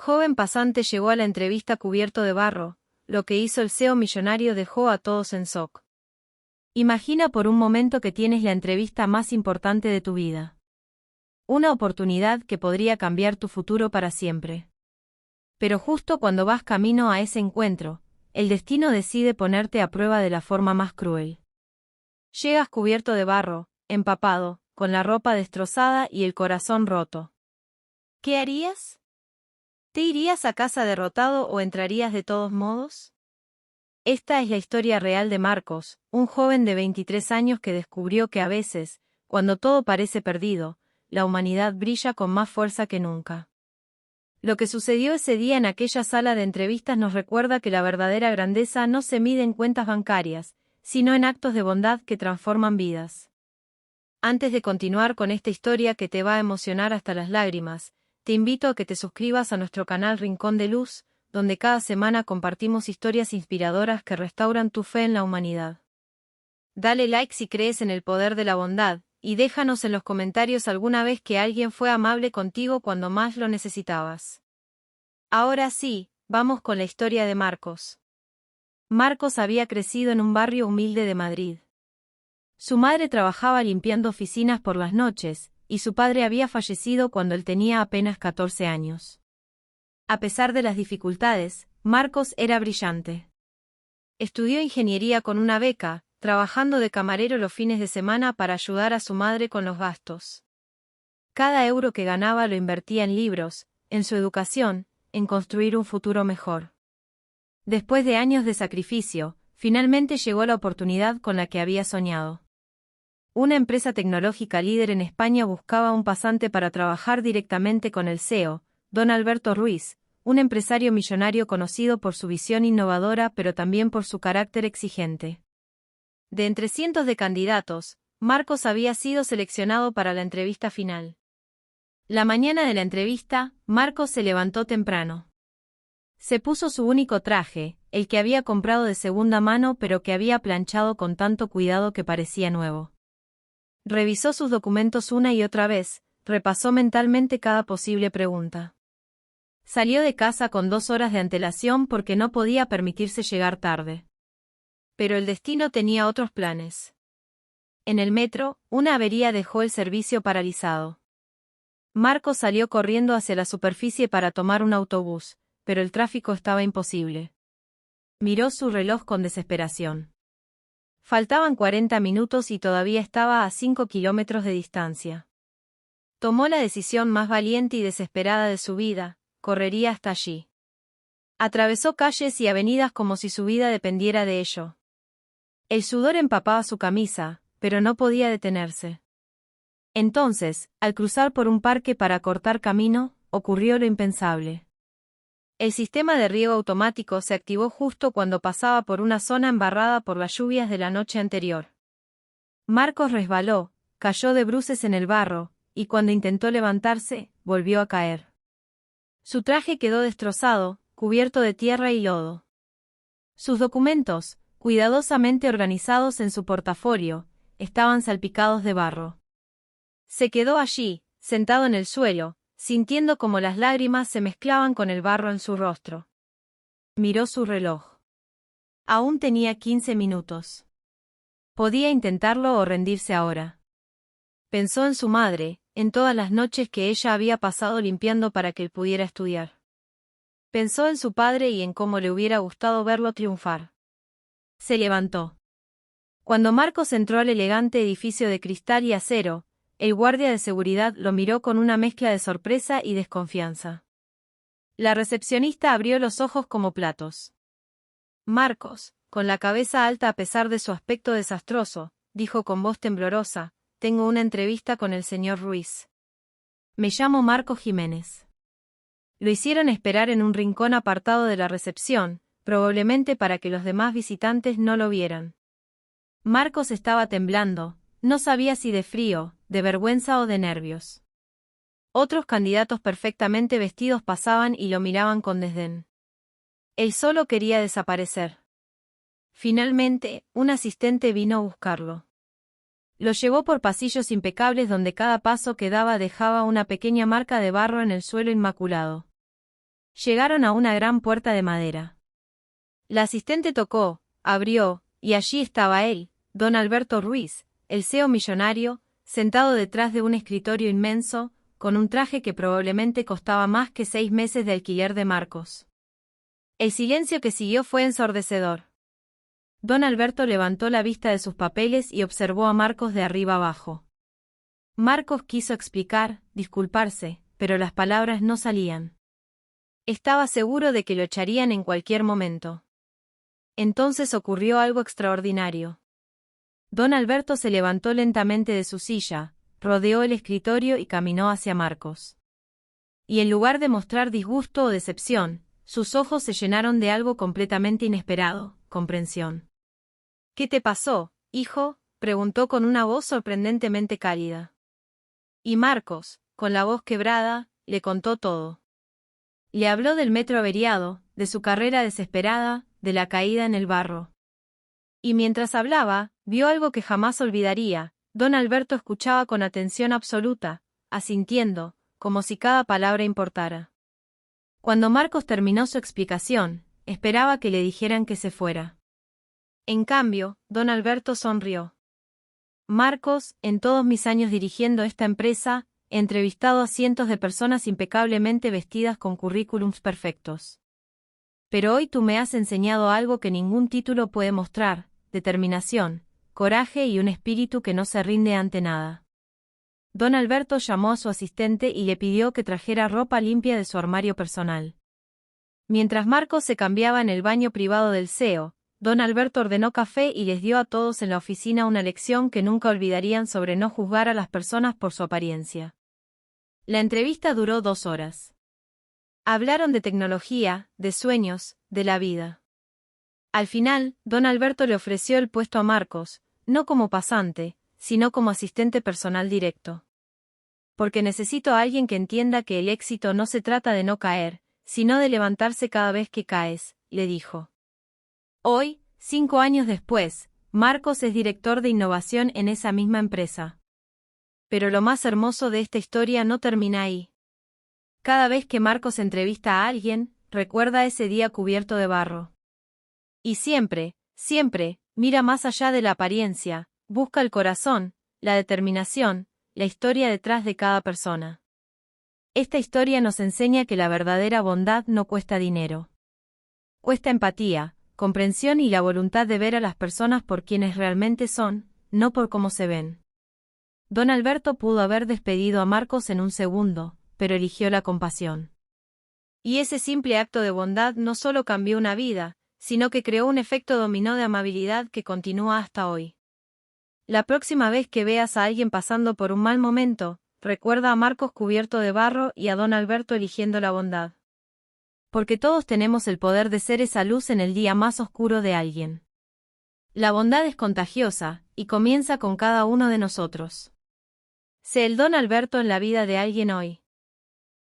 Joven pasante llegó a la entrevista cubierto de barro, lo que hizo el CEO millonario dejó a todos en shock. Imagina por un momento que tienes la entrevista más importante de tu vida. Una oportunidad que podría cambiar tu futuro para siempre. Pero justo cuando vas camino a ese encuentro, el destino decide ponerte a prueba de la forma más cruel. Llegas cubierto de barro, empapado, con la ropa destrozada y el corazón roto. ¿Qué harías? ¿Te irías a casa derrotado o entrarías de todos modos? Esta es la historia real de Marcos, un joven de 23 años que descubrió que a veces, cuando todo parece perdido, la humanidad brilla con más fuerza que nunca. Lo que sucedió ese día en aquella sala de entrevistas nos recuerda que la verdadera grandeza no se mide en cuentas bancarias, sino en actos de bondad que transforman vidas. Antes de continuar con esta historia que te va a emocionar hasta las lágrimas, te invito a que te suscribas a nuestro canal Rincón de Luz, donde cada semana compartimos historias inspiradoras que restauran tu fe en la humanidad. Dale like si crees en el poder de la bondad, y déjanos en los comentarios alguna vez que alguien fue amable contigo cuando más lo necesitabas. Ahora sí, vamos con la historia de Marcos. Marcos había crecido en un barrio humilde de Madrid. Su madre trabajaba limpiando oficinas por las noches, y su padre había fallecido cuando él tenía apenas 14 años. A pesar de las dificultades, Marcos era brillante. Estudió ingeniería con una beca, trabajando de camarero los fines de semana para ayudar a su madre con los gastos. Cada euro que ganaba lo invertía en libros, en su educación, en construir un futuro mejor. Después de años de sacrificio, finalmente llegó la oportunidad con la que había soñado. Una empresa tecnológica líder en España buscaba un pasante para trabajar directamente con el CEO, don Alberto Ruiz, un empresario millonario conocido por su visión innovadora pero también por su carácter exigente. De entre cientos de candidatos, Marcos había sido seleccionado para la entrevista final. La mañana de la entrevista, Marcos se levantó temprano. Se puso su único traje, el que había comprado de segunda mano pero que había planchado con tanto cuidado que parecía nuevo. Revisó sus documentos una y otra vez, repasó mentalmente cada posible pregunta. Salió de casa con 2 horas de antelación porque no podía permitirse llegar tarde. Pero el destino tenía otros planes. En el metro, una avería dejó el servicio paralizado. Marcos salió corriendo hacia la superficie para tomar un autobús, pero el tráfico estaba imposible. Miró su reloj con desesperación. Faltaban 40 minutos y todavía estaba a 5 kilómetros de distancia. Tomó la decisión más valiente y desesperada de su vida, correría hasta allí. Atravesó calles y avenidas como si su vida dependiera de ello. El sudor empapaba su camisa, pero no podía detenerse. Entonces, al cruzar por un parque para cortar camino, ocurrió lo impensable. El sistema de riego automático se activó justo cuando pasaba por una zona embarrada por las lluvias de la noche anterior. Marcos resbaló, cayó de bruces en el barro, y cuando intentó levantarse, volvió a caer. Su traje quedó destrozado, cubierto de tierra y lodo. Sus documentos, cuidadosamente organizados en su portafolio, estaban salpicados de barro. Se quedó allí, sentado en el suelo, sintiendo como las lágrimas se mezclaban con el barro en su rostro. Miró su reloj. Aún tenía 15 minutos. Podía intentarlo o rendirse ahora. Pensó en su madre, en todas las noches que ella había pasado limpiando para que él pudiera estudiar. Pensó en su padre y en cómo le hubiera gustado verlo triunfar. Se levantó. Cuando Marcos entró al elegante edificio de cristal y acero, el guardia de seguridad lo miró con una mezcla de sorpresa y desconfianza. La recepcionista abrió los ojos como platos. Marcos, con la cabeza alta a pesar de su aspecto desastroso, dijo con voz temblorosa, «Tengo una entrevista con el señor Ruiz. Me llamo Marcos Jiménez». Lo hicieron esperar en un rincón apartado de la recepción, probablemente para que los demás visitantes no lo vieran. Marcos estaba temblando, no sabía si de frío, de vergüenza o de nervios. Otros candidatos perfectamente vestidos pasaban y lo miraban con desdén. Él solo quería desaparecer. Finalmente, un asistente vino a buscarlo. Lo llevó por pasillos impecables donde cada paso que daba dejaba una pequeña marca de barro en el suelo inmaculado. Llegaron a una gran puerta de madera. La asistente tocó, abrió, y allí estaba él, don Alberto Ruiz, el CEO millonario, sentado detrás de un escritorio inmenso, con un traje que probablemente costaba más que 6 meses de alquiler de Marcos. El silencio que siguió fue ensordecedor. Don Alberto levantó la vista de sus papeles y observó a Marcos de arriba abajo. Marcos quiso explicar, disculparse, pero las palabras no salían. Estaba seguro de que lo echarían en cualquier momento. Entonces ocurrió algo extraordinario. Don Alberto se levantó lentamente de su silla, rodeó el escritorio y caminó hacia Marcos. Y en lugar de mostrar disgusto o decepción, sus ojos se llenaron de algo completamente inesperado, comprensión. ¿Qué te pasó, hijo?, preguntó con una voz sorprendentemente cálida. Y Marcos, con la voz quebrada, le contó todo. Le habló del metro averiado, de su carrera desesperada, de la caída en el barro. Y mientras hablaba, vio algo que jamás olvidaría. Don Alberto escuchaba con atención absoluta, asintiendo, como si cada palabra importara. Cuando Marcos terminó su explicación, esperaba que le dijeran que se fuera. En cambio, don Alberto sonrió. Marcos, en todos mis años dirigiendo esta empresa, he entrevistado a cientos de personas impecablemente vestidas con currículums perfectos. Pero hoy tú me has enseñado algo que ningún título puede mostrar: determinación, coraje y un espíritu que no se rinde ante nada. Don Alberto llamó a su asistente y le pidió que trajera ropa limpia de su armario personal. Mientras Marcos se cambiaba en el baño privado del CEO, don Alberto ordenó café y les dio a todos en la oficina una lección que nunca olvidarían sobre no juzgar a las personas por su apariencia. La entrevista duró 2 horas. Hablaron de tecnología, de sueños, de la vida. Al final, don Alberto le ofreció el puesto a Marcos, no como pasante, sino como asistente personal directo. Porque necesito a alguien que entienda que el éxito no se trata de no caer, sino de levantarse cada vez que caes, le dijo. Hoy, 5 años después, Marcos es director de innovación en esa misma empresa. Pero lo más hermoso de esta historia no termina ahí. Cada vez que Marcos entrevista a alguien, recuerda ese día cubierto de barro. Y siempre, siempre, mira más allá de la apariencia, busca el corazón, la determinación, la historia detrás de cada persona. Esta historia nos enseña que la verdadera bondad no cuesta dinero. Cuesta empatía, comprensión y la voluntad de ver a las personas por quienes realmente son, no por cómo se ven. Don Alberto pudo haber despedido a Marcos en un segundo, pero eligió la compasión. Y ese simple acto de bondad no solo cambió una vida, sino que creó un efecto dominó de amabilidad que continúa hasta hoy. La próxima vez que veas a alguien pasando por un mal momento, recuerda a Marcos cubierto de barro y a don Alberto eligiendo la bondad. Porque todos tenemos el poder de ser esa luz en el día más oscuro de alguien. La bondad es contagiosa, y comienza con cada uno de nosotros. Sé el don Alberto en la vida de alguien hoy.